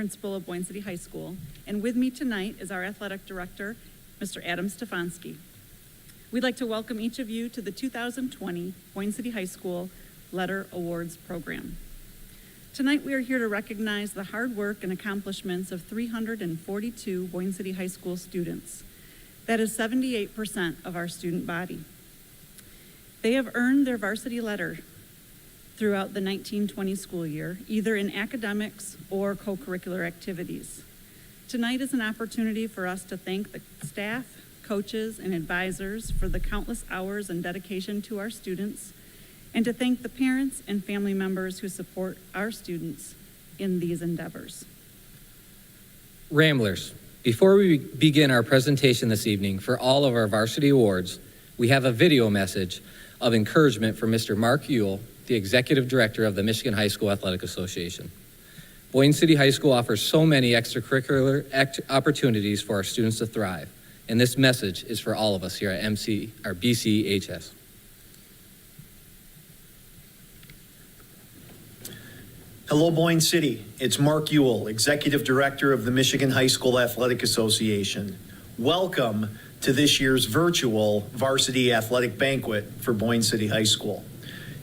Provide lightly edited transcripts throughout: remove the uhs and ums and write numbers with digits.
principal of Boyne City High School, and with me tonight is our athletic director, Mr. Adam Stefanski. We'd like to welcome each of you to the 2020 Boyne City High School Letter Awards program. Tonight we are here to recognize the hard work and accomplishments of 342 Boyne City High School students. That is 78% of our student body. They have earned their varsity letter throughout the 1920 school year, either in academics or co-curricular activities. Tonight is an opportunity for us to thank the staff, coaches, and advisors for the countless hours and dedication to our students, and to thank the parents and family members who support our students in these endeavors. Ramblers, before we begin our presentation this evening for all of our varsity awards, we have a video message of encouragement for Mr. Mark Ewell, the Executive Director of the Michigan High School Athletic Association. Boyne City High School offers so many extracurricular opportunities for our students to thrive, and this message is for all of us here at BCHS. Hello, Boyne City. It's Mark Ewell, Executive Director of the Michigan High School Athletic Association. Welcome to this year's virtual Varsity Athletic Banquet for Boyne City High School.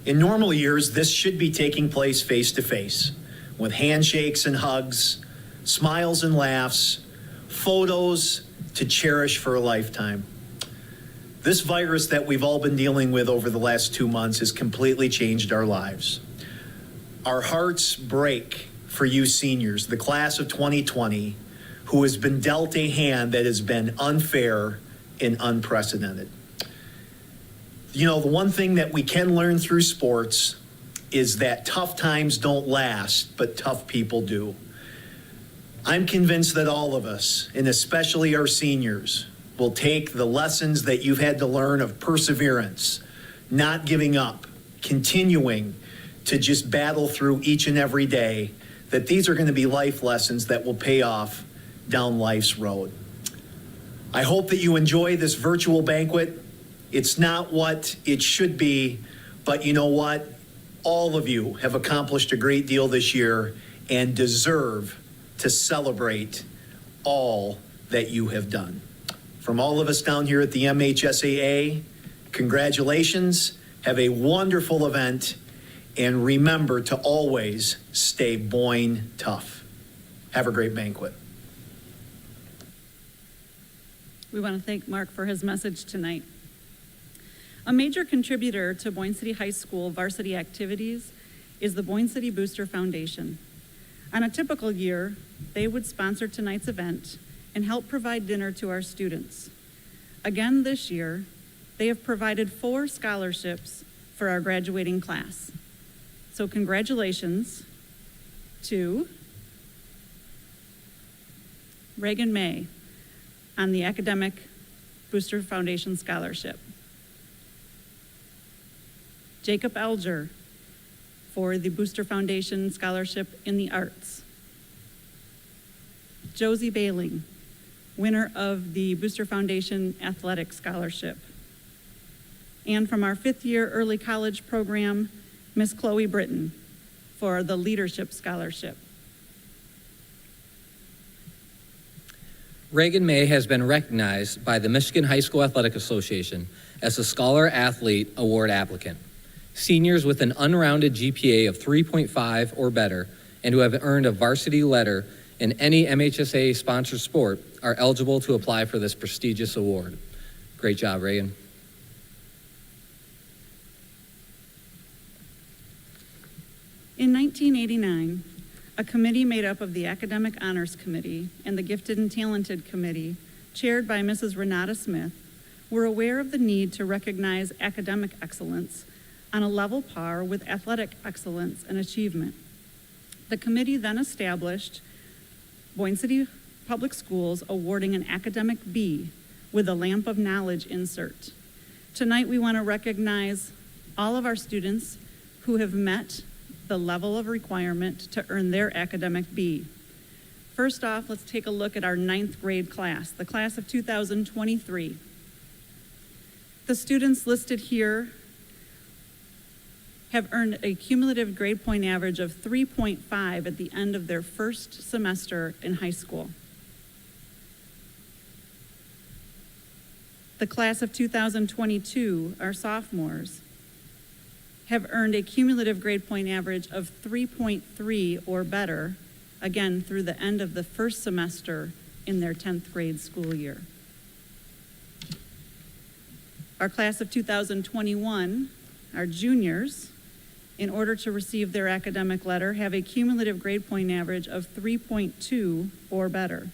In normal years, this should be taking place face-to-face, with handshakes and hugs, smiles and laughs, photos to cherish for a lifetime. This virus that we've all been dealing with over the last 2 months has completely changed our lives. Our hearts break for you seniors, the class of 2020, who has been dealt a hand that has been unfair and unprecedented. You know, the one thing that we can learn through sports is that tough times don't last, but tough people do. I'm convinced that all of us, and especially our seniors, will take the lessons that you've had to learn of perseverance, not giving up, continuing to just battle through each and every day, that these are going to be life lessons that will pay off down life's road. I hope that you enjoy this virtual banquet. It's not what it should be, but you know what? All of you have accomplished a great deal this year and deserve to celebrate all that you have done. From all of us down here at the MHSAA, congratulations, have a wonderful event, and remember to always stay Boyne tough. Have a great banquet. We want to thank Mark for his message tonight. A major contributor to Boyne City High School varsity activities is the Boyne City Booster Foundation. On a typical year, they would sponsor tonight's event and help provide dinner to our students. Again this year, they have provided 4 scholarships for our graduating class. So congratulations to Reagan May on the Academic Booster Foundation Scholarship. Jacob Elger for the Booster Foundation Scholarship in the Arts. Josie Bailing, winner of the Booster Foundation Athletic Scholarship. And from our 5th year early college program, Miss Chloe Britton for the Leadership Scholarship. Reagan May has been recognized by the Michigan High School Athletic Association as a Scholar Athlete Award applicant. Seniors with an unrounded GPA of 3.5 or better and who have earned a varsity letter in any MHSA-sponsored sport are eligible to apply for this prestigious award. Great job, Reagan. In 1989, a committee made up of the Academic Honors Committee and the Gifted and Talented Committee, chaired by Mrs. Renata Smith, were aware of the need to recognize academic excellence on a level par with athletic excellence and achievement. The committee then established Boyne City Public Schools awarding an academic B with a Lamp of Knowledge insert. Tonight we want to recognize all of our students who have met the level of requirement to earn their academic B. First off, let's take a look at our 9th grade class, the class of 2023. The students listed here have earned a cumulative grade point average of 3.5 at the end of their first semester in high school. The class of 2022, our sophomores, have earned a cumulative grade point average of 3.3 or better, again, through the end of the first semester in their 10th grade school year. Our class of 2021, our juniors, in order to receive their academic letter, have a cumulative grade point average of 3.2 or better.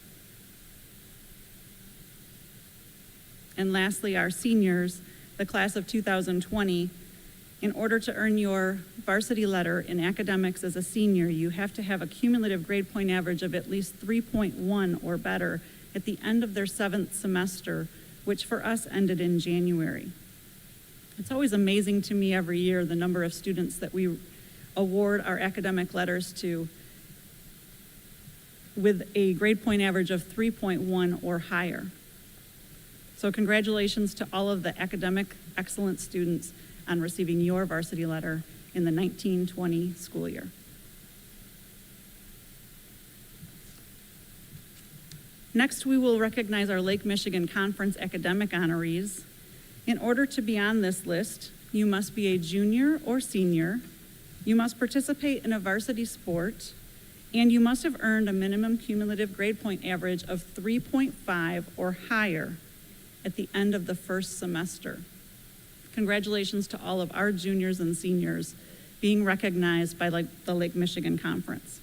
And lastly, our seniors, the class of 2020, in order to earn your varsity letter in academics as a senior, you have to have a cumulative grade point average of at least 3.1 or better at the end of their 7th semester, which for us ended in January. It's always amazing to me every year the number of students that we award our academic letters to with a grade point average of 3.1 or higher. So congratulations to all of the academic excellent students on receiving your varsity letter in the 1920 school year. Next, we will recognize our Lake Michigan Conference academic honorees. In order to be on this list, you must be a junior or senior, you must participate in a varsity sport, and you must have earned a minimum cumulative grade point average of 3.5 or higher at the end of the first semester. Congratulations to all of our juniors and seniors being recognized by the Lake Michigan Conference.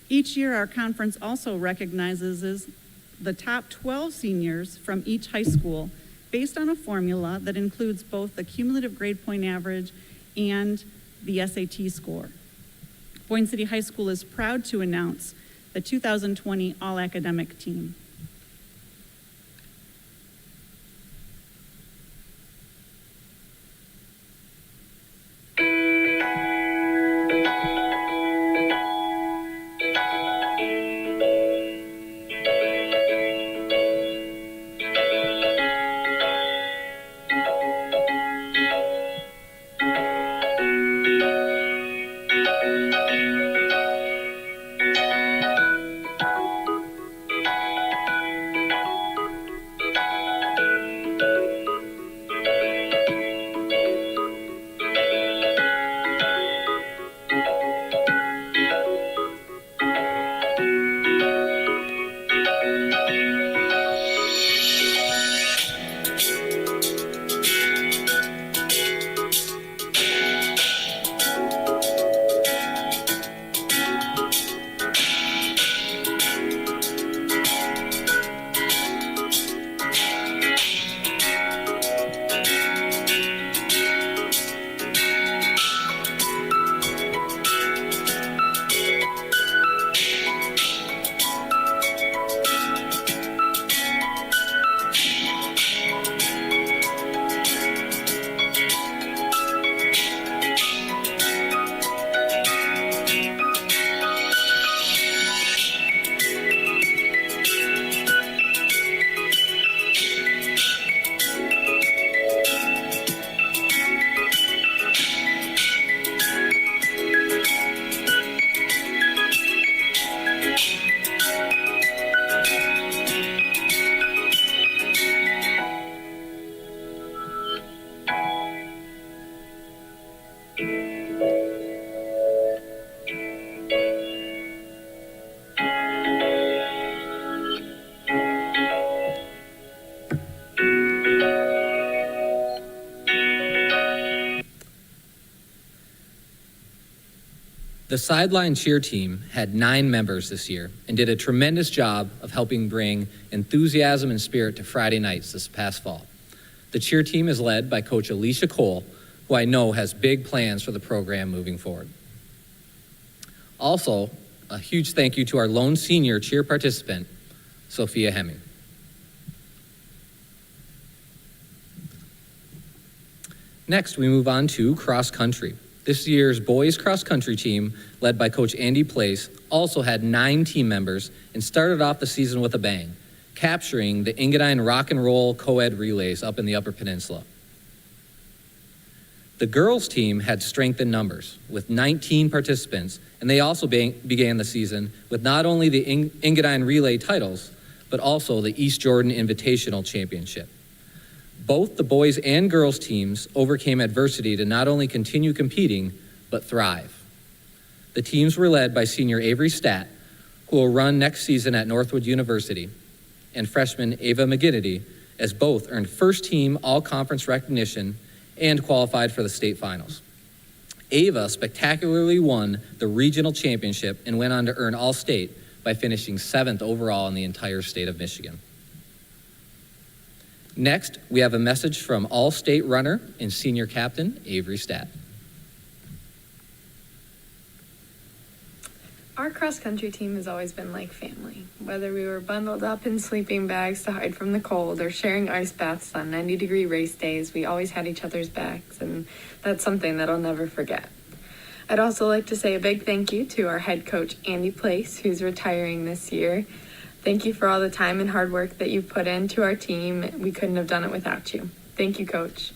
Each year, our conference also recognizes the top 12 seniors from each high school based on a formula that includes both the cumulative grade point average and the SAT score. Boyne City High School is proud to announce the 2020 All-Academic Team. The sideline cheer team had 9 members this year and did a tremendous job of helping bring enthusiasm and spirit to Friday nights this past fall. The cheer team is led by Coach Alicia Cole, who I know has big plans for the program moving forward. Also, a huge thank you to our lone senior cheer participant, Sophia Hemming. Next, we move on to cross country. This year's boys cross country team, led by Coach Andy Place, also had 9 team members and started off the season with a bang, capturing the Engadine Rock and Roll Co-ed relays up in the Upper Peninsula. The girls' team had strength in numbers with 19 participants, and they also began the season with not only the Engadine Relay titles, but also the East Jordan Invitational Championship. Both the boys and girls teams overcame adversity to not only continue competing, but thrive. The teams were led by senior Avery Statt, who will run next season at Northwood University, and freshman Ava McGinnity, as both earned first-team all-conference recognition and qualified for the state finals. Ava spectacularly won the regional championship and went on to earn All-State by finishing 7th overall in the entire state of Michigan. Next, we have a message from All-State runner and senior captain Avery Statt. Our cross-country team has always been like family. Whether we were bundled up in sleeping bags to hide from the cold or sharing ice baths on 90-degree race days, we always had each other's backs, and that's something that I'll never forget. I'd also like to say a big thank you to our head coach, Andy Place, who's retiring this year. Thank you for all the time and hard work that you've put into our team. We couldn't have done it without you. Thank you, Coach.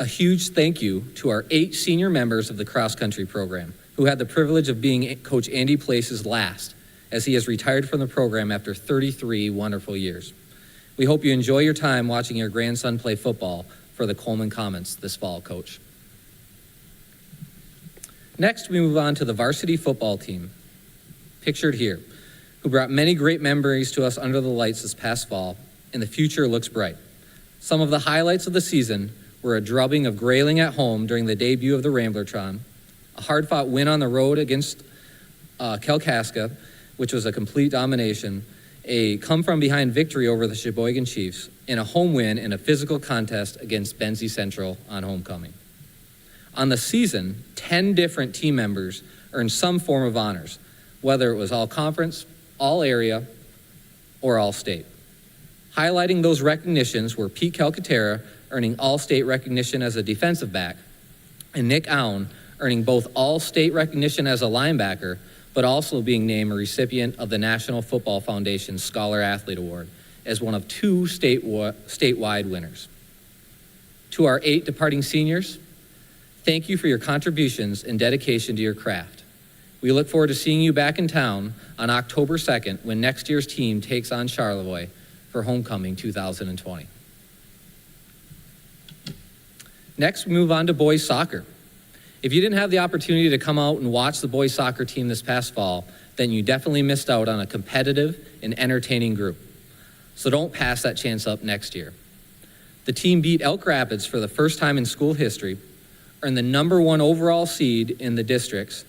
A huge thank you to our 8 senior members of the cross-country program who had the privilege of being Coach Andy Place's last, as he has retired from the program after 33 wonderful years. We hope you enjoy your time watching your grandson play football for the Coleman Comets this fall, Coach. Next, we move on to the varsity football team, pictured here, who brought many great memories to us under the lights this past fall, and the future looks bright. Some of the highlights of the season were a drubbing of Grayling at home during the debut of the Ramblertron, a hard-fought win on the road against Kalkaska, which was a complete domination, a come-from-behind victory over the Sheboygan Chiefs, and a home win in a physical contest against Benzie Central on homecoming. On the season, 10 different team members earned some form of honors, whether it was all-conference, all-area, or all-state. Highlighting those recognitions were Pete Calcaterra earning all-state recognition as a defensive back, and Nick Owen earning both all-state recognition as a linebacker, but also being named a recipient of the National Football Foundation's Scholar Athlete Award as one of 2 statewide winners. To our 8 departing seniors, thank you for your contributions and dedication to your craft. We look forward to seeing you back in town on October 2nd when next year's team takes on Charlevoix for Homecoming 2020. Next, we move on to boys soccer. If you didn't have the opportunity to come out and watch the boys soccer team this past fall, then you definitely missed out on a competitive and entertaining group. So don't pass that chance up next year. The team beat Elk Rapids for the first time in school history, earned the #1 overall seed in the districts,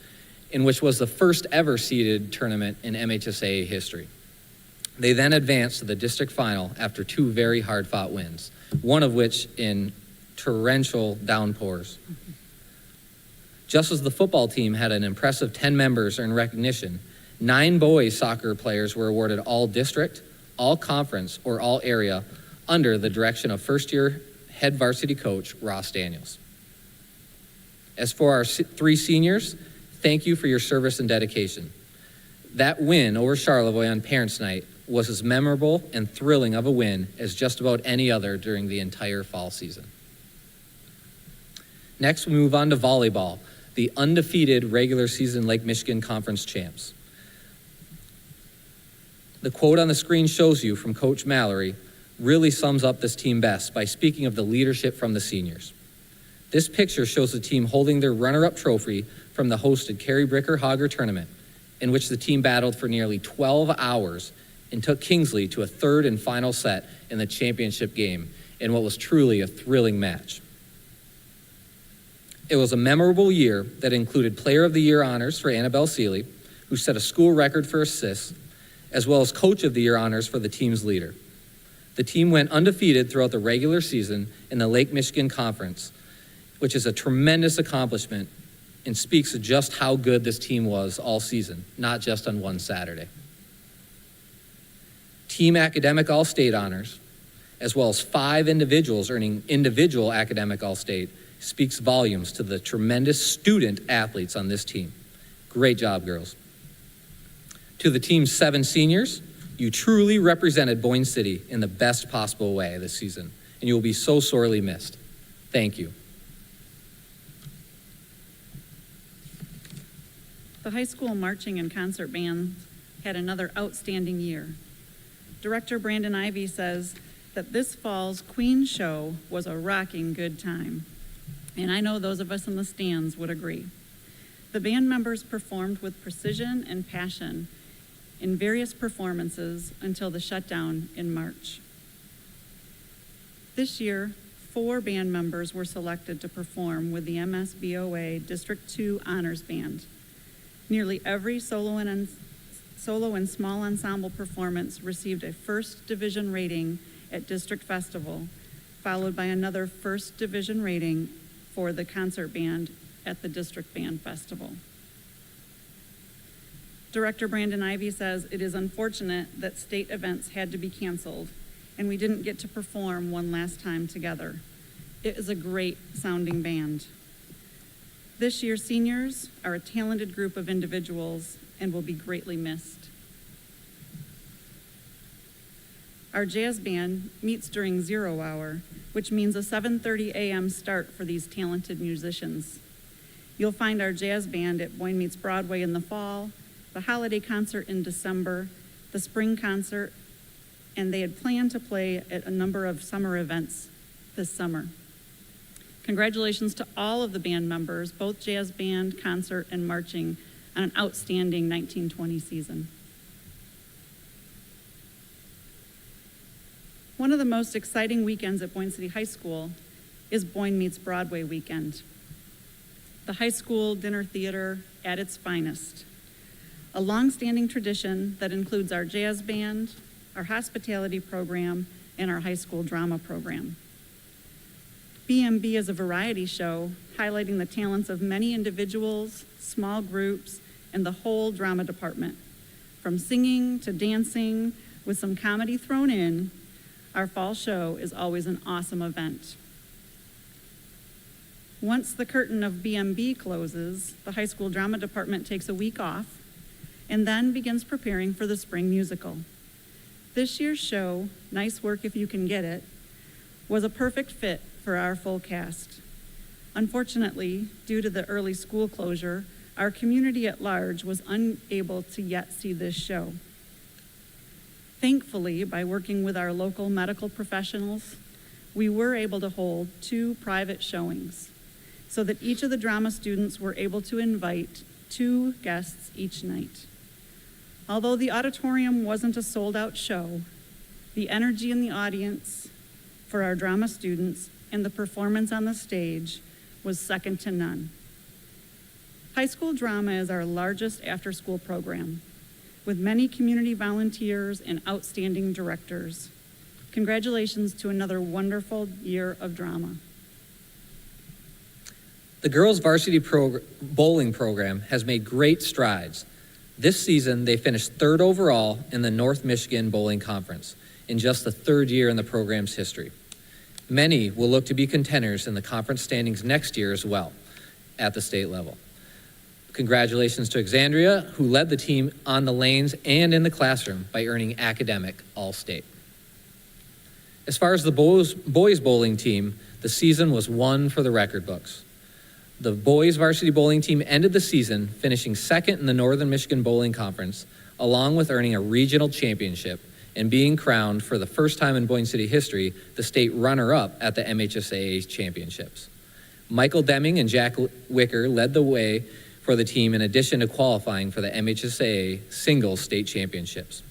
in which was the first ever seeded tournament in MHSAA history. They then advanced to the district final after 2 very hard-fought wins, one of which in torrential downpours. Just as the football team had an impressive 10 members earn recognition, 9 boys soccer players were awarded all district, all conference, or all area under the direction of first-year head varsity coach Ross Daniels. As for our 3 seniors, thank you for your service and dedication. That win over Charlevoix on Parents' Night was as memorable and thrilling of a win as just about any other during the entire fall season. Next, we move on to volleyball, the undefeated regular season Lake Michigan Conference champs. The quote on the screen shows you from Coach Mallory really sums up this team best by speaking of the leadership from the seniors. This picture shows the team holding their runner-up trophy from the hosted Carrie Bricker Hogger tournament, in which the team battled for nearly 12 hours and took Kingsley to a 3rd and final set in the championship game in what was truly a thrilling match. It was a memorable year that included Player of the Year honors for Annabelle Seeley, who set a school record for assists, as well as Coach of the Year honors for the team's leader. The team went undefeated throughout the regular season in the Lake Michigan Conference, which is a tremendous accomplishment and speaks to just how good this team was all season, not just on one Saturday. Team academic all-state honors, as well as 5 individuals earning individual academic all-state, speaks volumes to the tremendous student athletes on this team. Great job, girls. To the team's 7 seniors, you truly represented Boyne City in the best possible way this season and you will be so sorely missed. Thank you. The high school marching and concert band had another outstanding year. Director Brandon Ivy says that this fall's Queen show was a rocking good time, and I know those of us in the stands would agree. The band members performed with precision and passion in various performances until the shutdown in March. This year, 4 band members were selected to perform with the MSBOA District 2 Honors Band. Nearly every solo and small ensemble performance received a first division rating at District Festival, followed by another first division rating for the concert band at the District Band Festival. Director Brandon Ivy says it is unfortunate that state events had to be canceled and we didn't get to perform one last time together. It is a great sounding band. This year's seniors are a talented group of individuals and will be greatly missed. Our jazz band meets during 0 hour, which means a 7:30 a.m. start for these talented musicians. You'll find our jazz band at Boyne Meets Broadway in the fall, the holiday concert in December, the spring concert, and they had planned to play at a number of summer events this summer. Congratulations to all of the band members, both jazz band, concert, and marching, on an outstanding 1920 season. One of the most exciting weekends at Boyne City High School is Boyne Meets Broadway weekend. The high school dinner theater at its finest. A long-standing tradition that includes our jazz band, our hospitality program, and our high school drama program. BMB is a variety show highlighting the talents of many individuals, small groups, and the whole drama department. From singing to dancing, with some comedy thrown in, our fall show is always an awesome event. Once the curtain of BMB closes, the high school drama department takes a week off and then begins preparing for the spring musical. This year's show, Nice Work If You Can Get It, was a perfect fit for our full cast. Unfortunately, due to the early school closure, our community at large was unable to yet see this show. Thankfully, by working with our local medical professionals, we were able to hold 2 private showings so that each of the drama students were able to invite 2 guests each night. Although the auditorium wasn't a sold-out show, the energy in the audience for our drama students and the performance on the stage was second to none. High school drama is our largest after-school program, with many community volunteers and outstanding directors. Congratulations to another wonderful year of drama. The girls' varsity bowling program has made great strides. This season, they finished 3rd overall in the North Michigan Bowling Conference in just the 3rd year in the program's history. Many will look to be contenders in the conference standings next year as well at the state level. Congratulations to Exandria, who led the team on the lanes and in the classroom by earning academic All-State. As far as the boys bowling team, the season was one for the record books. The boys varsity bowling team ended the season finishing 2nd in the Northern Michigan Bowling Conference, along with earning a regional championship and being crowned for the first time in Boyne City history, the state runner-up at the MHSAA championships. Michael Deming and Jack Wicker led the way for the team in addition to qualifying for the MHSAA singles state championships.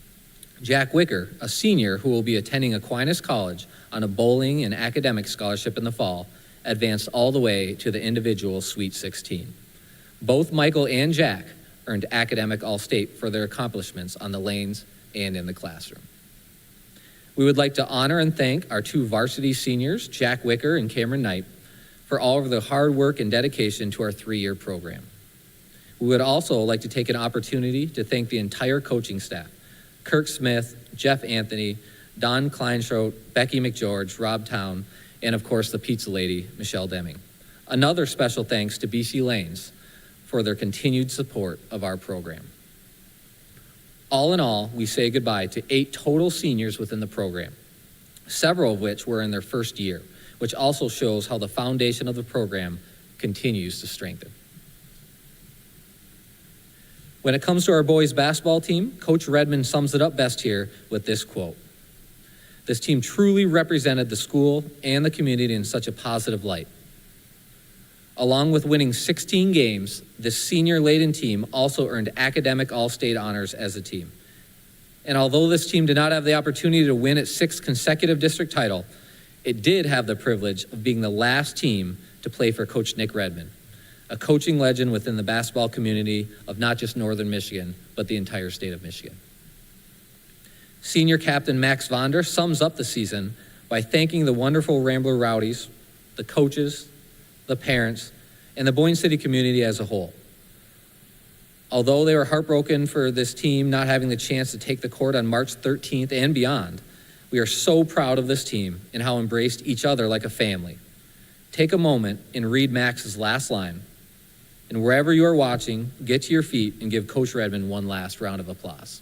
Jack Wicker, a senior who will be attending Aquinas College on a bowling and academic scholarship in the fall, advanced all the way to the individual Sweet 16. Both Michael and Jack earned academic All-State for their accomplishments on the lanes and in the classroom. We would like to honor and thank our 2 varsity seniors, Jack Wicker and Cameron Knight, for all of the hard work and dedication to our 3-year program. We would also like to take an opportunity to thank the entire coaching staff, Kirk Smith, Jeff Anthony, Don Kleinschrodt, Becky McGeorge, Rob Town, and of course the pizza lady, Michelle Deming. Another special thanks to BC Lanes for their continued support of our program. All in all, we say goodbye to 8 total seniors within the program. several of which were in their first year, which also shows how the foundation of the program continues to strengthen. When it comes to our boys basketball team, Coach Redmond sums it up best here with this quote: "This team truly represented the school and the community in such a positive light. Along with winning 16 games, this senior-laden team also earned academic all-state honors as a team. And although this team did not have the opportunity to win its 6th consecutive district title, it did have the privilege of being the last team to play for Coach Nick Redmond, a coaching legend within the basketball community of not just Northern Michigan, but the entire state of Michigan." Senior captain Max Vonder sums up the season by thanking the wonderful Rambler Rowdies, the coaches, the parents, and the Boyne City community as a whole. Although they were heartbroken for this team not having the chance to take the court on March 13th and beyond, we are so proud of this team and how embraced each other like a family. Take a moment and read Max's last line. And wherever you are watching, get to your feet and give Coach Redmond one last round of applause.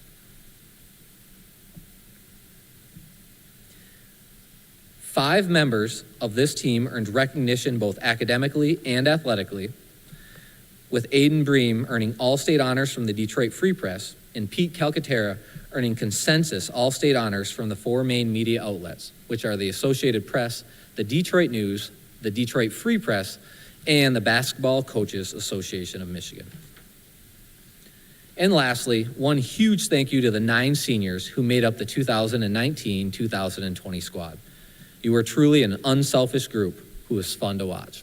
Five members of this team earned recognition both academically and athletically, with Aiden Bream earning All-State honors from the Detroit Free Press and Pete Calcaterra earning consensus All-State honors from the 4 main media outlets, which are the Associated Press, the Detroit News, the Detroit Free Press, and the Basketball Coaches Association of Michigan. And lastly, one huge thank you to the 9 seniors who made up the 2019-2020 squad. You were truly an unselfish group who was fun to watch.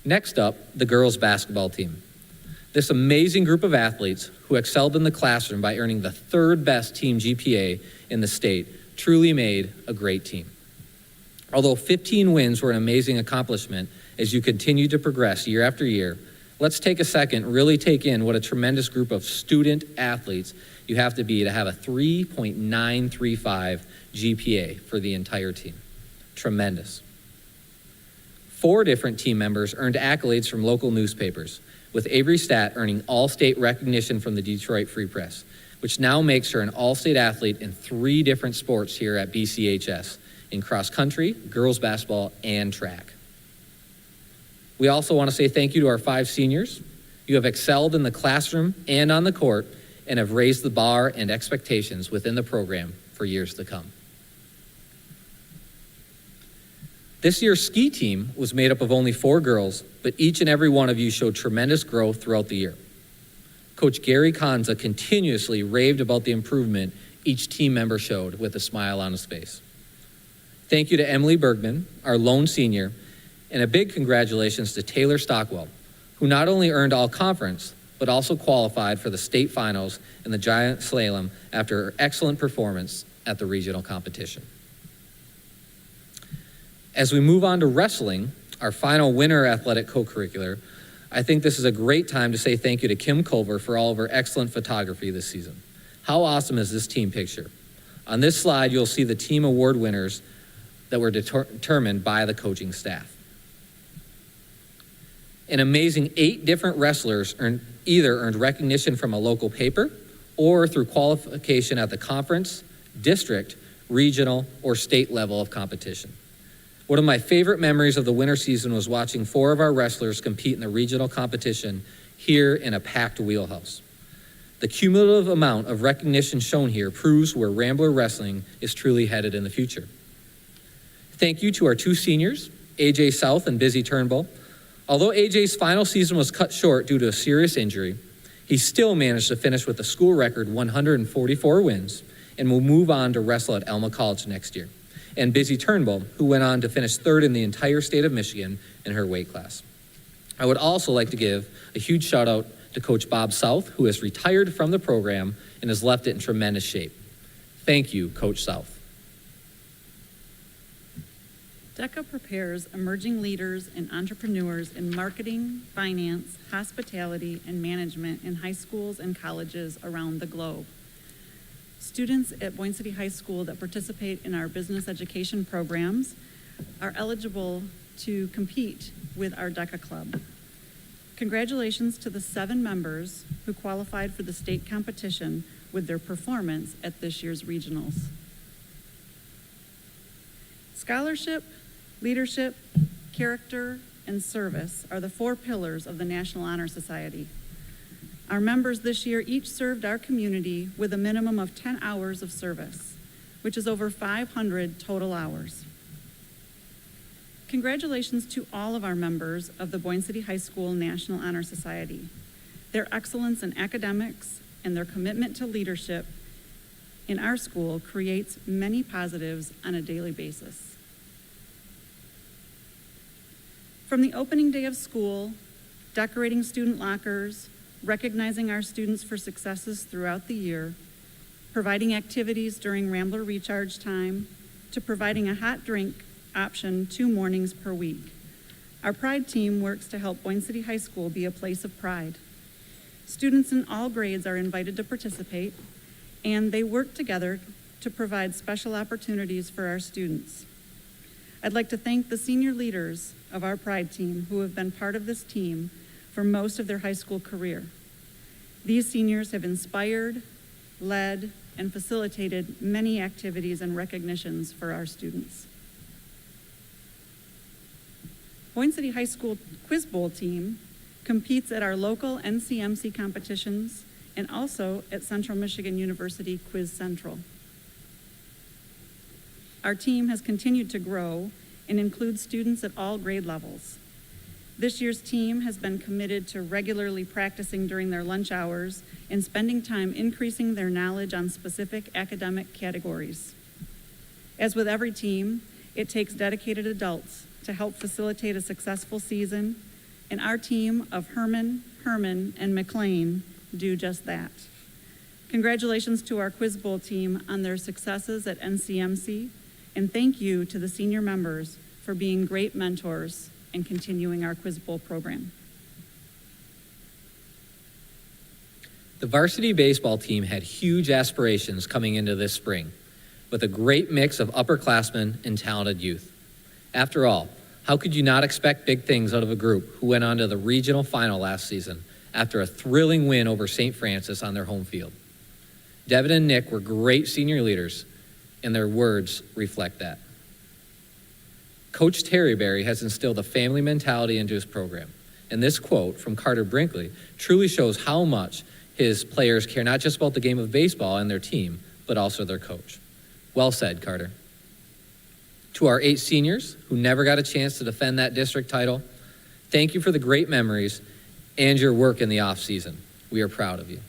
Next up, the girls basketball team. This amazing group of athletes who excelled in the classroom by earning the 3rd best team GPA in the state truly made a great team. Although 15 wins were an amazing accomplishment as you continue to progress year after year, let's take a second and really take in what a tremendous group of student athletes you have to have a 3.935 GPA for the entire team. Tremendous. 4 different team members earned accolades from local newspapers, with Avery Statt earning All-State recognition from the Detroit Free Press, which now makes her an All-State athlete in 3 different sports here at BCHS, in cross country, girls basketball, and track. We also want to say thank you to our 5 seniors. You have excelled in the classroom and on the court and have raised the bar and expectations within the program for years to come. This year's ski team was made up of only 4 girls, but each and every one of you showed tremendous growth throughout the year. Coach Gary Kanza continuously raved about the improvement each team member showed with a smile on his face. Thank you to Emily Bergman, our lone senior, and a big congratulations to Taylor Stockwell, who not only earned all conference, but also qualified for the state finals in the giant slalom after her excellent performance at the regional competition. As we move on to wrestling, our final winter athletic co-curricular, I think this is a great time to say thank you to Kim Culver for all of her excellent photography this season. How awesome is this team picture? On this slide, you'll see the team award winners that were determined by the coaching staff. An amazing 8 different wrestlers earned recognition from a local paper or through qualification at the conference, district, regional, or state level of competition. One of my favorite memories of the winter season was watching 4 of our wrestlers compete in the regional competition here in a packed wheelhouse. The cumulative amount of recognition shown here proves where Rambler Wrestling is truly headed in the future. Thank you to our 2 seniors, AJ South and Busy Turnbull. Although AJ's final season was cut short due to a serious injury, he still managed to finish with a school record 144 wins and will move on to wrestle at Alma College next year. And Busy Turnbull, who went on to finish 3rd in the entire state of Michigan in her weight class. I would also like to give a huge shout out to Coach Bob South, who has retired from the program and has left it in tremendous shape. Thank you, Coach South. DECA prepares emerging leaders and entrepreneurs in marketing, finance, hospitality, and management in high schools and colleges around the globe. Students at Boyne City High School that participate in our business education programs are eligible to compete with our DECA Club. Congratulations to the 7 members who qualified for the state competition with their performance at this year's regionals. Scholarship, leadership, character, and service are the 4 pillars of the National Honor Society. Our members this year each served our community with a minimum of 10 hours of service, which is over 500 total hours. Congratulations to all of our members of the Boyne City High School National Honor Society. Their excellence in academics and their commitment to leadership in our school creates many positives on a daily basis. From the opening day of school, decorating student lockers, recognizing our students for successes throughout the year, providing activities during Rambler Recharge Time, to providing a hot drink option 2 mornings per week. Our Pride team works to help Boyne City High School be a place of pride. Students in all grades are invited to participate, and they work together to provide special opportunities for our students. I'd like to thank the senior leaders of our Pride team who have been part of this team for most of their high school career. These seniors have inspired, led, and facilitated many activities and recognitions for our students. Boyne City High School Quiz Bowl team competes at our local NCMC competitions and also at Central Michigan University Quiz Central. Our team has continued to grow and includes students at all grade levels. This year's team has been committed to regularly practicing during their lunch hours and spending time increasing their knowledge on specific academic categories. As with every team, it takes dedicated adults to help facilitate a successful season, and our team of Herman, and McLean do just that. Congratulations to our Quiz Bowl team on their successes at NCMC, and thank you to the senior members for being great mentors and continuing our Quiz Bowl program. The varsity baseball team had huge aspirations coming into this spring, with a great mix of upperclassmen and talented youth. After all, how could you not expect big things out of a group who went on to the regional final last season after a thrilling win over St. Francis on their home field? Devin and Nick were great senior leaders, and their words reflect that. Coach Terry Berry has instilled a family mentality into his program, and this quote from Carter Brinkley truly shows how much his players care not just about the game of baseball and their team, but also their coach. Well said, Carter. To our 8 seniors who never got a chance to defend that district title, thank you for the great memories and your work in the off season. We are proud of you.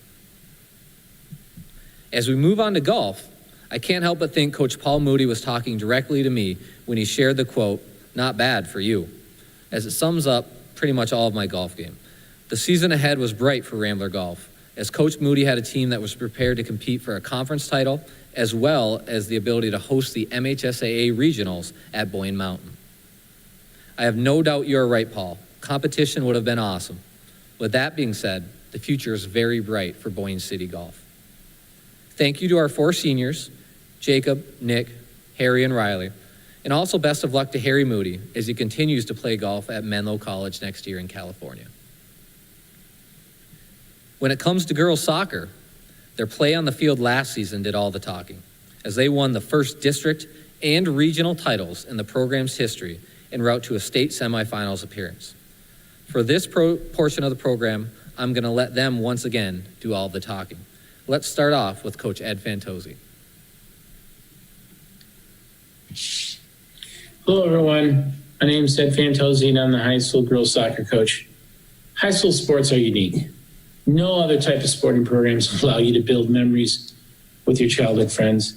As we move on to golf, I can't help but think Coach Paul Moody was talking directly to me when he shared the quote, "Not bad for you," as it sums up pretty much all of my golf game. The season ahead was bright for Rambler Golf, as Coach Moody had a team that was prepared to compete for a conference title, as well as the ability to host the MHSAA regionals at Boyne Mountain. I have no doubt you're right, Paul. Competition would have been awesome. With that being said, the future is very bright for Boyne City Golf. Thank you to our 4 seniors, Jacob, Nick, Harry, and Riley, and also best of luck to Harry Moody as he continues to play golf at Menlo College next year in California. When it comes to girls soccer, their play on the field last season did all the talking, as they won the first district and regional titles in the program's history en route to a state semifinals appearance. For this portion of the program, I'm going to let them once again do all the talking. Let's start off with Coach Ed Fantozzi. Hello, everyone. My name is Ed Fantozzi, and I'm the high school girls soccer coach. High school sports are unique. No other type of sporting programs allow you to build memories with your childhood friends.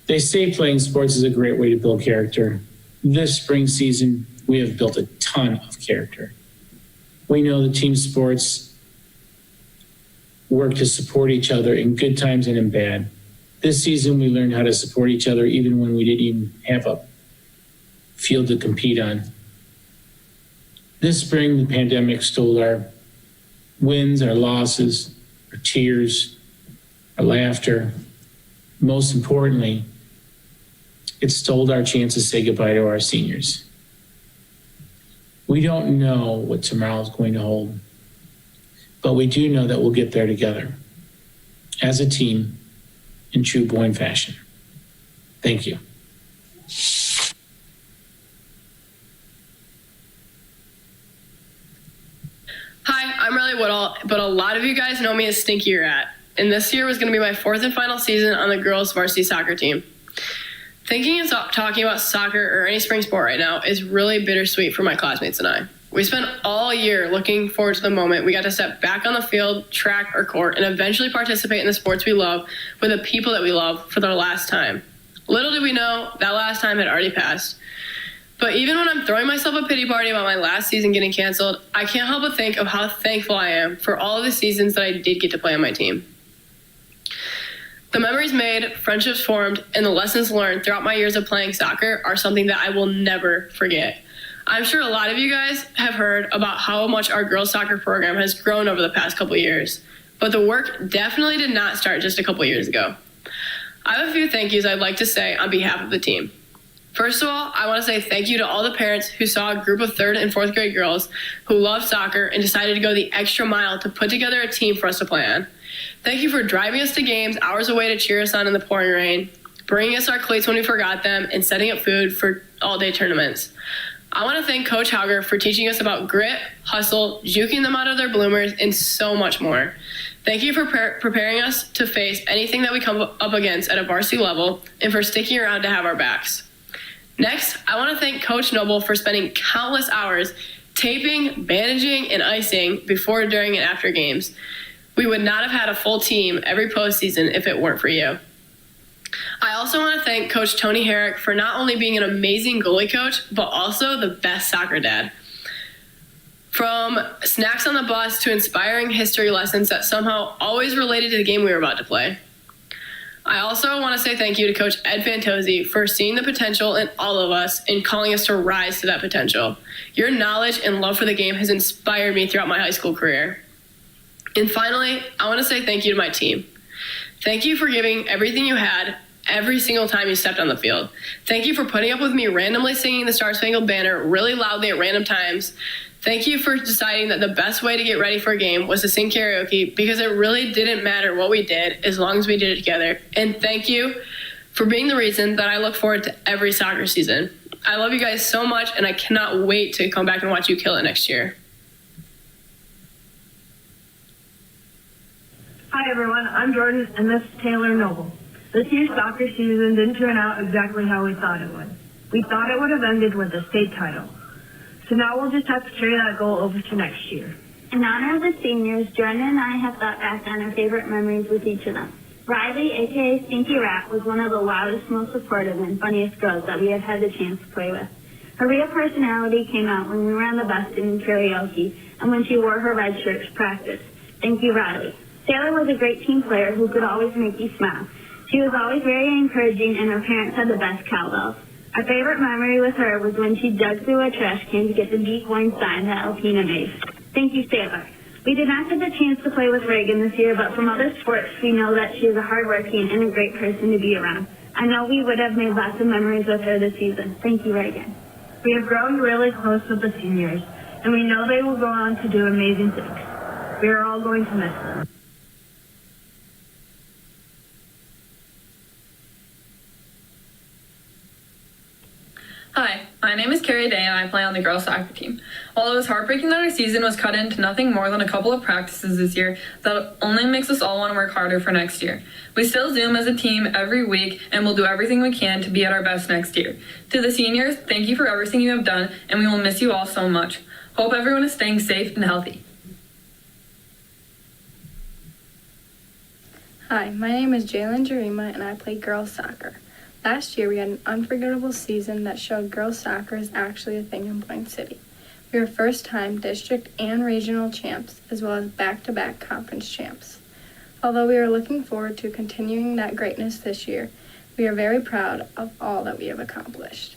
They say playing sports is a great way to build character. This spring season, we have built a ton of character. We know that team sports work to support each other in good times and in bad. This season, we learned how to support each other even when we didn't even have a field to compete on. This spring, the pandemic stole our wins, our losses, our tears, our laughter. Most importantly, it stole our chance to say goodbye to our seniors. We don't know what tomorrow is going to hold, but we do know that we'll get there together as a team in true Boyne fashion. Thank you. really but a lot of you guys know me as Stinky Rat. And this year was going to be my 4th and final season on the girls' varsity soccer team. Thinking and talking about soccer or any spring sport right now is really bittersweet for my classmates and I. We spent all year looking forward to the moment we got to step back on the field, track, or court, and eventually participate in the sports we love with the people that we love for the last time. Little did we know that last time had already passed. But even when I'm throwing myself a pity party about my last season getting canceled, I can't help but think of how thankful I am for all of the seasons that I did get to play on my team. The memories made, friendships formed, and the lessons learned throughout my years of playing soccer are something that I will never forget. I'm sure a lot of you guys have heard about how much our girls' soccer program has grown over the past couple years, but the work definitely did not start just a couple years ago. I have a few thank yous I'd like to say on behalf of the team. First of all, I want to say thank you to all the parents who saw a group of 3rd and 4th grade girls who love soccer and decided to go the extra mile to put together a team for us to play on. Thank you for driving us to games hours away to cheer us on in the pouring rain, bringing us our cleats when we forgot them, and setting up food for all-day tournaments. I want to thank Coach Hauger for teaching us about grit, hustle, juking them out of their bloomers, and so much more. Thank you for preparing us to face anything that we come up against at a varsity level and for sticking around to have our backs. Next, I want to thank Coach Noble for spending countless hours taping, bandaging, and icing before, during, and after games. We would not have had a full team every postseason if it weren't for you. I also want to thank Coach Tony Herrick for not only being an amazing goalie coach, but also the best soccer dad. From snacks on the bus to inspiring history lessons that somehow always related to the game we were about to play. I also want to say thank you to Coach Ed Fantozzi for seeing the potential in all of us and calling us to rise to that potential. Your knowledge and love for the game has inspired me throughout my high school career. And finally, I want to say thank you to my team. Thank you for giving everything you had every single time you stepped on the field. Thank you for putting up with me randomly singing the Star Spangled Banner really loudly at random times. Thank you for deciding that the best way to get ready for a game was to sing karaoke, because it really didn't matter what we did as long as we did it together. And thank you for being the reason that I look forward to every soccer season. I love you guys so much, and I cannot wait to come back and watch you kill it next year. Hi everyone, I'm Jordan and this is Taylor Noble. This year's soccer season didn't turn out exactly how we thought it would. We thought it would have ended with a state title. So now we'll just have to carry that goal over to next year. In honor of the seniors, Jordan and I have thought back on our favorite memories with each of them. Riley, aka Stinky Rat, was one of the loudest, most supportive, and funniest girls that we have had the chance to play with. Her real personality came out when we were on the bus in karaoke and when she wore her red shirt to practice. Thank you, Riley. Taylor was a great team player who could always make you smile. She was always very encouraging, and her parents had the best cowbells. Our favorite memory with her was when she dug through a trash can to get the Geek Wine sign that Alpina made. Thank you, Taylor. We did not get the chance to play with Reagan this year, but from other sports, we know that she is a hardworking and a great person to be around. I know we would have made lots of memories with her this season. Thank you, Reagan. We have grown really close with the seniors, and we know they will go on to do amazing things. We are all going to miss them. Hi, my name is Carrie Day and I play on the girls soccer team. While it was heartbreaking that our season was cut into nothing more than a couple of practices this year, that only makes us all want to work harder for next year. We still Zoom as a team every week and we'll do everything we can to be at our best next year. To the seniors, thank you for everything you have done, and we will miss you all so much. Hope everyone is staying safe and healthy. Hi, my name is Jalen Jarima and I play girls soccer. Last year, we had an unforgettable season that showed girls soccer is actually a thing in Point City. We were first-time district and regional champs, as well as back-to-back conference champs. Although we are looking forward to continuing that greatness this year, we are very proud of all that we have accomplished.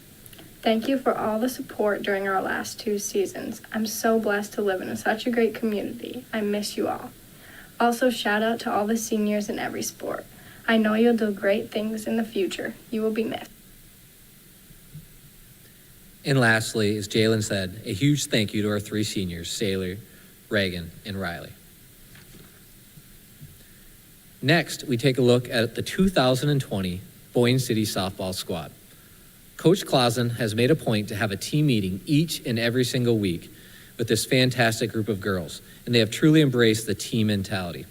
Thank you for all the support during our last 2 seasons. I'm so blessed to live in such a great community. I miss you all. Also, shout out to all the seniors in every sport. I know you'll do great things in the future. You will be missed. And lastly, as Jalen said, a huge thank you to our 3 seniors, Saylor, Reagan, and Riley. Next, we take a look at the 2020 Boyne City softball squad. Coach Clausen has made a point to have a team meeting each and every single week with this fantastic group of girls, and they have truly embraced the team mentality.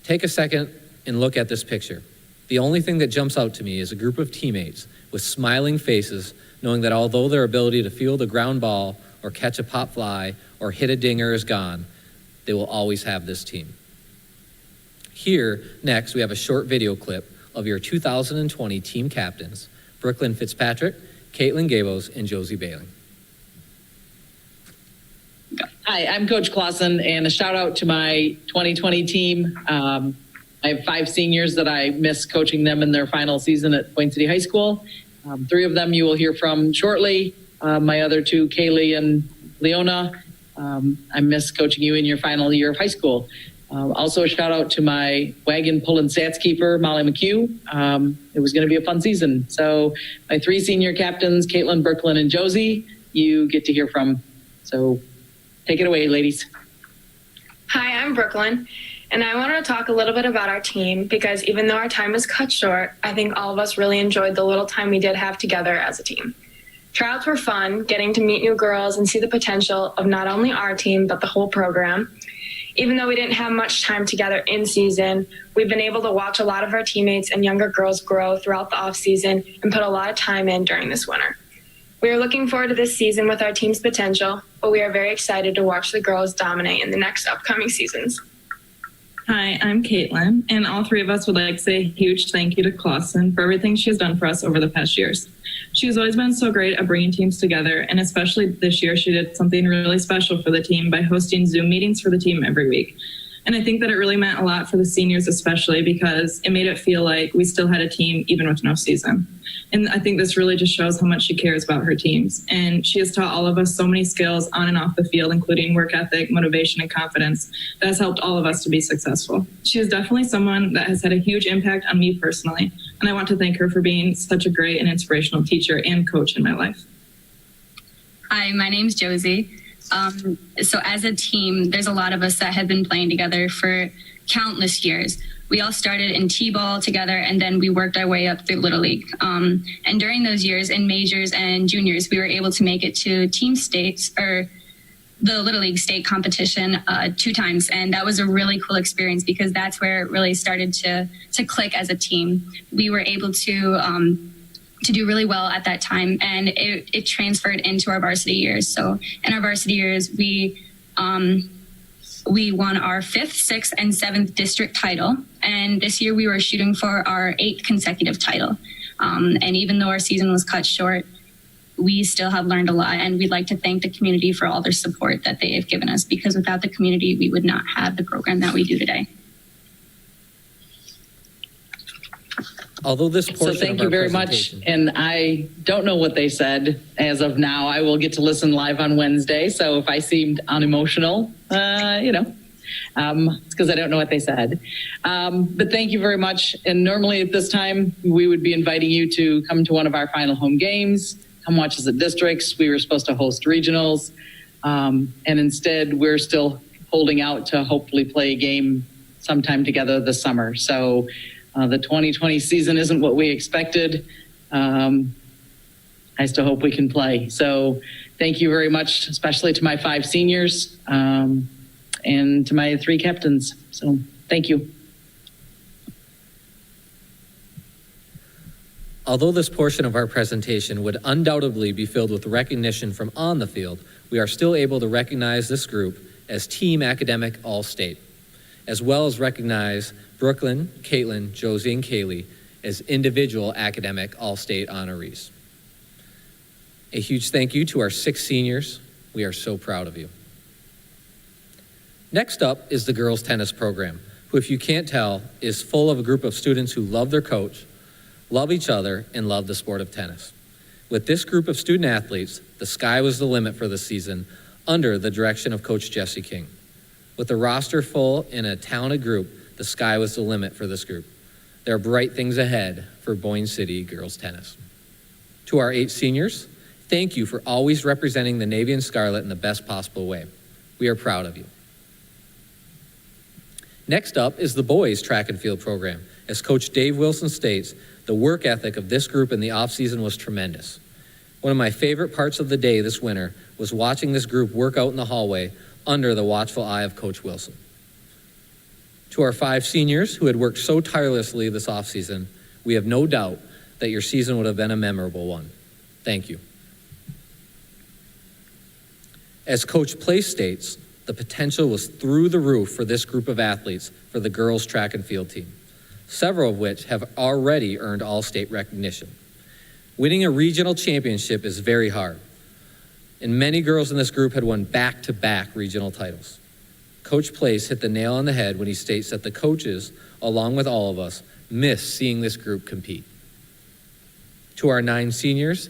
Take a second and look at this picture. The only thing that jumps out to me is a group of teammates with smiling faces, knowing that although their ability to field a ground ball or catch a pop fly or hit a dinger is gone, they will always have this team. Here, next, we have a short video clip of your 2020 team captains, Brooklyn Fitzpatrick, Caitlin Gabos, and Josie Bailey. Hi, I'm Coach Clausen, and a shout out to my 2020 team. I have 5 seniors that I miss coaching them in their final season at Point City High School. 3 of them you will hear from shortly. My other 2, Kaylee and Leona, I miss coaching you in your final year of high school. Also a shout out to my wagon pulling stats keeper, Molly McHugh. It was going to be a fun season. So my 3 senior captains, Caitlin, Brooklyn, and Josie, you get to hear from. So take it away, ladies. Hi, I'm Brooklyn, and I wanted to talk a little bit about our team because even though our time is cut short, I think all of us really enjoyed the little time we did have together as a team. Tryouts were fun, getting to meet new girls and see the potential of not only our team, but the whole program. Even though we didn't have much time together in season, we've been able to watch a lot of our teammates and younger girls grow throughout the off season and put a lot of time in during this winter. We are looking forward to this season with our team's potential, but we are very excited to watch the girls dominate in the next upcoming seasons. Hi, I'm Caitlin, and all 3 of us would like to say a huge thank you to Clausen for everything she has done for us over the past years. She has always been so great at bringing teams together, and especially this year, she did something really special for the team by hosting Zoom meetings for the team every week. And I think that it really meant a lot for the seniors, especially because it made it feel like we still had a team even with no season. And I think this really just shows how much she cares about her teams. And she has taught all of us so many skills on and off the field, including work ethic, motivation, and confidence that has helped all of us to be successful. She is definitely someone that has had a huge impact on me personally. And I want to thank her for being such a great and inspirational teacher and coach in my life. Hi, my name's Josie. So as a team, there's a lot of us that have been playing together for countless years. We all started in T-ball together, and then we worked our way up through Little League. And during those years in majors and juniors, we were able to make it to team states or the Little League state competition 2 times. And that was a really cool experience because that's where it really started to click as a team. We were able to do really well at that time, and it transferred into our varsity years. So in our varsity years, we won our 5th, 6th, and 7th district title, and this year we were shooting for our 8th consecutive title. And even though our season was cut short, we still have learned a lot, and we'd like to thank the community for all their support that they have given us, because without the community, we would not have the program that we do today. Although this portion So thank of you our very much. presentation- And I don't know what they said as of now. I will get to listen live on Wednesday. So if I seemed unemotional, it's because I don't know what they said. But thank you very much. And normally at this time, we would be inviting you to come to one of our final home games, come watch us at districts. We were supposed to host regionals. And instead, we're still holding out to hopefully play a game sometime together this summer. So the 2020 season isn't what we expected. I still hope we can play. So thank you very much, especially to my 5 seniors and to my 3 captains. So thank you. Although this portion of our presentation would undoubtedly be filled with recognition from on the field, we are still able to recognize this group as Team Academic All-State, as well as recognize Brooklyn, Caitlin, Josie, and Kaylee as individual Academic All-State honorees. A huge thank you to our 6 seniors. We are so proud of you. Next up is the girls tennis program, who, if you can't tell, is full of a group of students who love their coach, love each other, and love the sport of tennis. With this group of student athletes, the sky was the limit for the season under the direction of Coach Jesse King. With a roster full and a talented group, the sky was the limit for this group. There are bright things ahead for Boyne City girls tennis. To our 8 seniors, thank you for always representing the Navy and Scarlet in the best possible way. We are proud of you. Next up is the boys track and field program. As Coach Dave Wilson states, the work ethic of this group in the off-season was tremendous. One of my favorite parts of the day this winter was watching this group work out in the hallway under the watchful eye of Coach Wilson. To our 5 seniors who had worked so tirelessly this offseason, we have no doubt that your season would have been a memorable one. Thank you. As Coach Place states, the potential was through the roof for this group of athletes for the girls' track and field team, several of which have already earned all-state recognition. Winning a regional championship is very hard, and many girls in this group had won back-to-back regional titles. Coach Place hit the nail on the head when he states that the coaches, along with all of us, miss seeing this group compete. To our 9 seniors,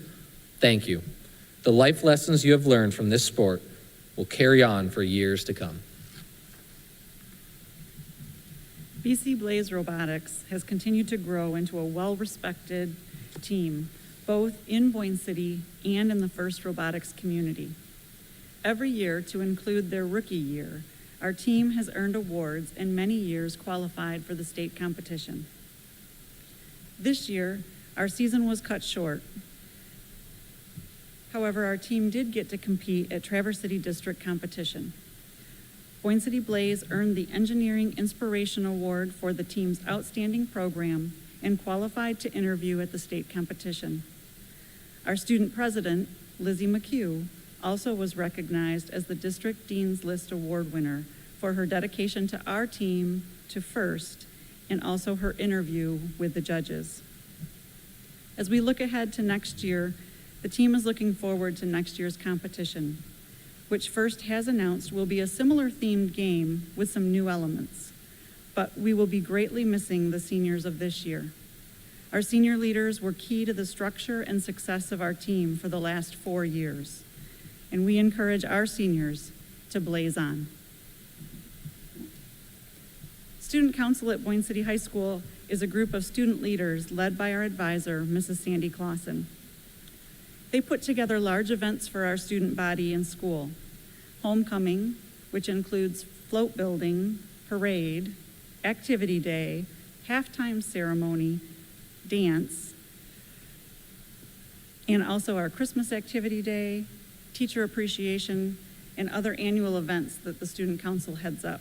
thank you. The life lessons you have learned from this sport will carry on for years to come. BC Blaze Robotics has continued to grow into a well-respected team, both in Boyne City and in the FIRST robotics community. Every year, to include their rookie year, our team has earned awards and many years qualified for the state competition. This year, our season was cut short. However, our team did get to compete at Traverse City District competition. Boyne City Blaze earned the Engineering Inspiration Award for the team's outstanding program and qualified to interview at the state competition. Our student president, Lizzie McHugh, also was recognized as the District Dean's List Award winner for her dedication to our team, to FIRST, and also her interview with the judges. As we look ahead to next year, the team is looking forward to next year's competition, which FIRST has announced will be a similar themed game with some new elements, but we will be greatly missing the seniors of this year. Our senior leaders were key to the structure and success of our team for the last 4 years, and we encourage our seniors to blaze on. Student Council at Boyne City High School is a group of student leaders led by our advisor, Mrs. Sandy Clausen. They put together large events for our student body in school. Homecoming, which includes float building, parade, activity day, halftime ceremony, dance, and also our Christmas activity day, teacher appreciation, and other annual events that the Student Council heads up.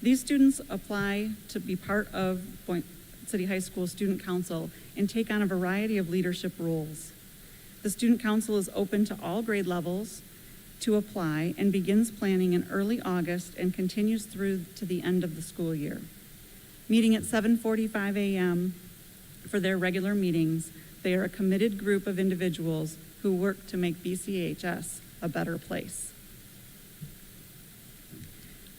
These students apply to be part of Boyne City High School Student Council and take on a variety of leadership roles. The Student Council is open to all grade levels to apply and begins planning in early August and continues through to the end of the school year. Meeting at 7:45 a.m. for their regular meetings, they are a committed group of individuals who work to make BCHS a better place.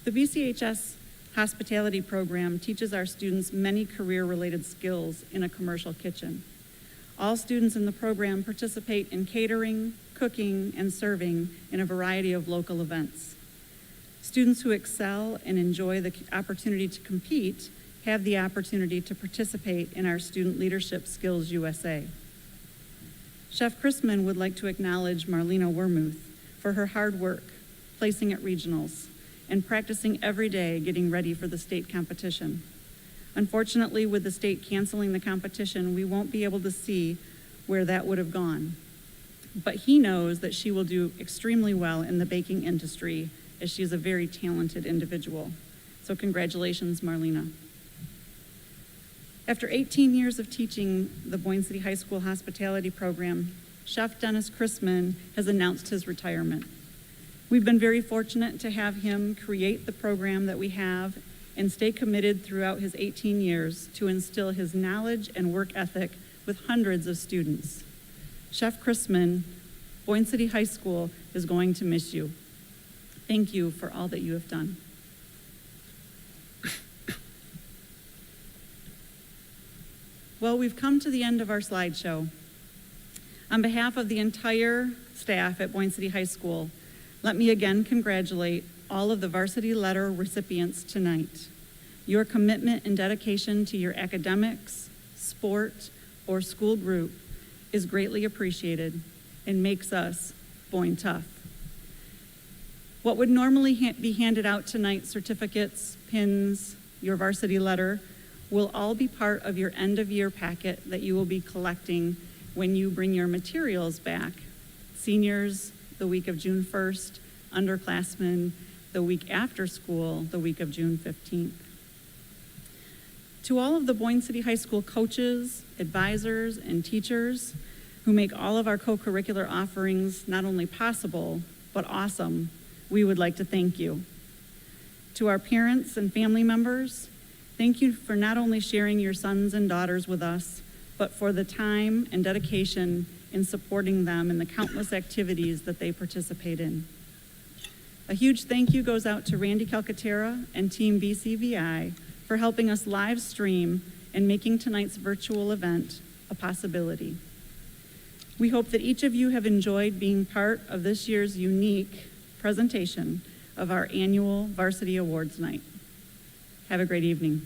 The BCHS hospitality program teaches our students many career-related skills in a commercial kitchen. All students in the program participate in catering, cooking, and serving in a variety of local events. Students who excel and enjoy the opportunity to compete have the opportunity to participate in our Student Leadership Skills USA. Chef Chrisman would like to acknowledge Marlena Wermuth for her hard work, placing at regionals, and practicing every day getting ready for the state competition. Unfortunately, with the state canceling the competition, we won't be able to see where that would have gone. But he knows that she will do extremely well in the baking industry, as she is a very talented individual. So congratulations, Marlena. After 18 years of teaching the Boyne City High School hospitality program, Chef Dennis Chrisman has announced his retirement. We've been very fortunate to have him create the program that we have and stay committed throughout his 18 years to instill his knowledge and work ethic with hundreds of students. Chef Chrisman, Boyne City High School is going to miss you. Thank you for all that you have done. Well, we've come to the end of our slideshow. On behalf of the entire staff at Boyne City High School, let me again congratulate all of the varsity letter recipients tonight. Your commitment and dedication to your academics, sport, or school group is greatly appreciated and makes us Boyne tough. What would normally be handed out tonight, certificates, pins, your varsity letter, will all be part of your end of year packet that you will be collecting when you bring your materials back. Seniors, the week of June 1st, underclassmen, the week after school, the week of June 15th. To all of the Boyne City High School coaches, advisors, and teachers who make all of our co-curricular offerings not only possible, but awesome, we would like to thank you. To our parents and family members, thank you for not only sharing your sons and daughters with us, but for the time and dedication in supporting them in the countless activities that they participate in. A huge thank you goes out to Randy Calcaterra and Team BCVI for helping us live stream and making tonight's virtual event a possibility. We hope that each of you have enjoyed being part of this year's unique presentation of our annual Varsity Awards Night. Have a great evening.